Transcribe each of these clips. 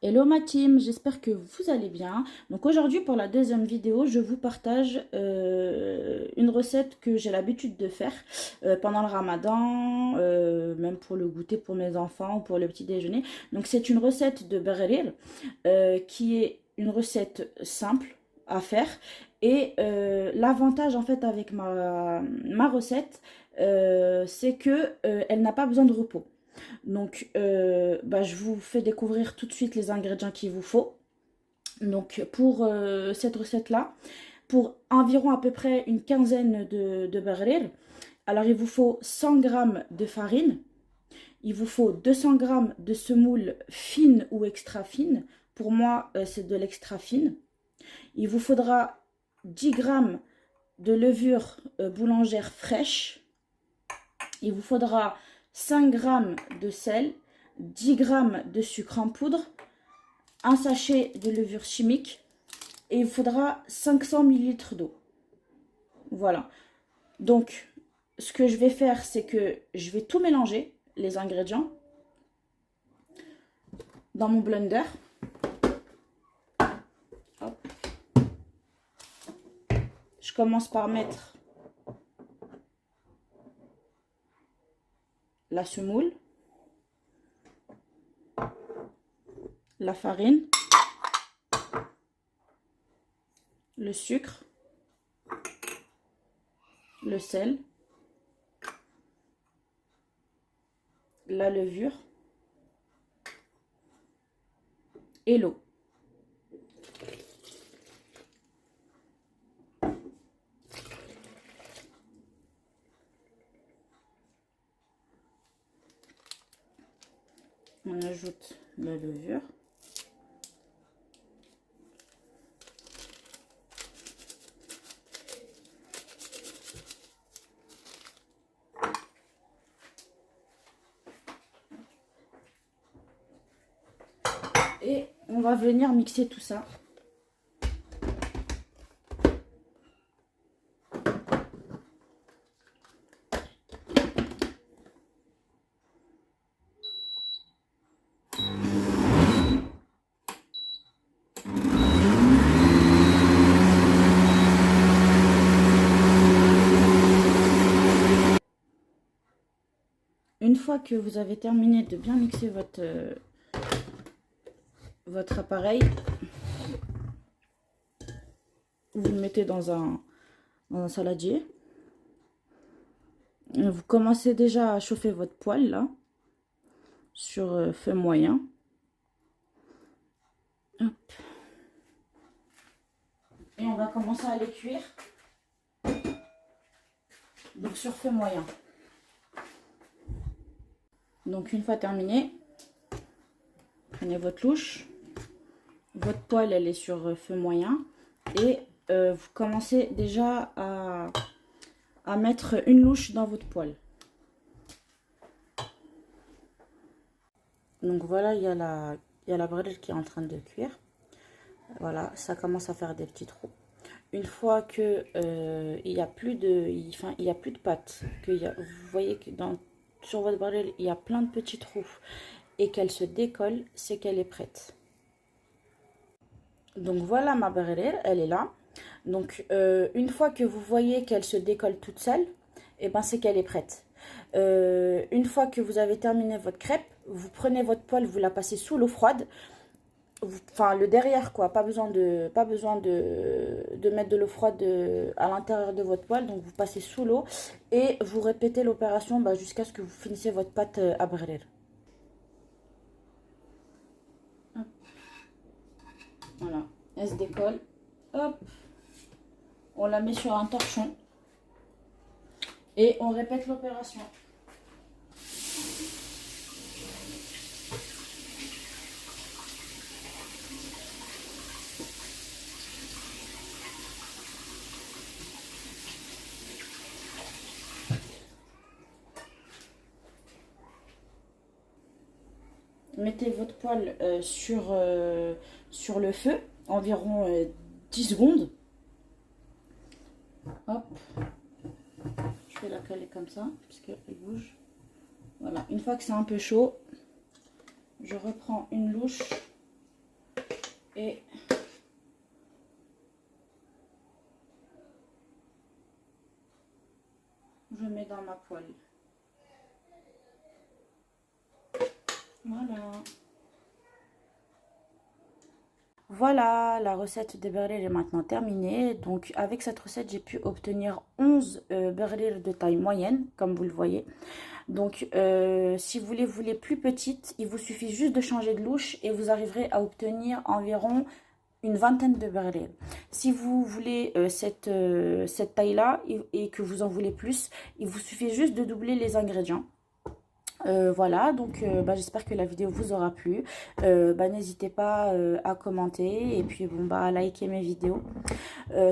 Hello ma team, j'espère que vous allez bien. Donc aujourd'hui pour la deuxième vidéo, je vous partage une recette que j'ai l'habitude de faire pendant le ramadan, même pour le goûter pour mes enfants ou pour le petit déjeuner. Donc c'est une recette de berrir qui est une recette simple à faire. Et l'avantage en fait avec ma recette, c'est que elle n'a pas besoin de repos. Donc, je vous fais découvrir tout de suite les ingrédients qu'il vous faut. Donc, pour cette recette-là, pour environ à peu près une quinzaine de barrir, alors il vous faut 100 g de farine, il vous faut 200 g de semoule fine ou extra fine. Pour moi, c'est de l'extra fine. Il vous faudra 10 g de levure boulangère fraîche. Il vous faudra 5 g de sel, 10 g de sucre en poudre, un sachet de levure chimique et il faudra 500 ml d'eau. Voilà. Donc, ce que je vais faire, c'est que je vais tout mélanger, les ingrédients, dans mon blender. Hop. Je commence par mettre la semoule, la farine, le sucre, le sel, la levure et l'eau. On ajoute la levure. Et on va venir mixer tout ça. Une fois que vous avez terminé de bien mixer votre appareil, vous le mettez dans un saladier. Vous commencez déjà à chauffer votre poêle là, sur feu moyen. Hop. Et on va commencer à les cuire. Donc sur feu moyen. Donc une fois terminé, prenez votre louche. Votre poêle elle est sur feu moyen. Et vous commencez déjà à mettre une louche dans votre poêle. Donc voilà, il y a la brûlure qui est en train de cuire. Voilà, ça commence à faire des petits trous. Une fois que il n'y a plus de pâte, vous voyez que sur votre brûlure il y a plein de petits trous et qu'elle se décolle, c'est qu'elle est prête. Donc voilà ma brûlure, elle est là. Donc une fois que vous voyez qu'elle se décolle toute seule, et ben c'est qu'elle est prête. Une fois que vous avez terminé votre crêpe, vous prenez votre poêle, vous la passez sous l'eau froide. Enfin le derrière quoi, pas besoin de mettre de l'eau froide à l'intérieur de votre poêle. Donc vous passez sous l'eau et vous répétez l'opération jusqu'à ce que vous finissez votre pâte à brûler. Voilà, elle se décolle, hop, on la met sur un torchon et on répète l'opération. Mettez votre poêle sur le feu, environ 10 secondes. Hop. Je vais la caler comme ça, parce qu'elle bouge. Voilà, une fois que c'est un peu chaud, je reprends une louche Et je mets dans ma poêle. Voilà. Voilà, la recette des berlines est maintenant terminée. Donc avec cette recette, j'ai pu obtenir 11 berlines de taille moyenne, comme vous le voyez. Donc si vous les voulez plus petites, il vous suffit juste de changer de louche et vous arriverez à obtenir environ une vingtaine de berlines. Si vous voulez cette taille-là et que vous en voulez plus, il vous suffit juste de doubler les ingrédients. Voilà, donc j'espère que la vidéo vous aura plu. N'hésitez pas à commenter et puis bon à liker mes vidéos.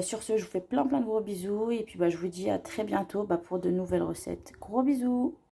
Sur ce, je vous fais plein de gros bisous et puis je vous dis à très bientôt pour de nouvelles recettes. Gros bisous!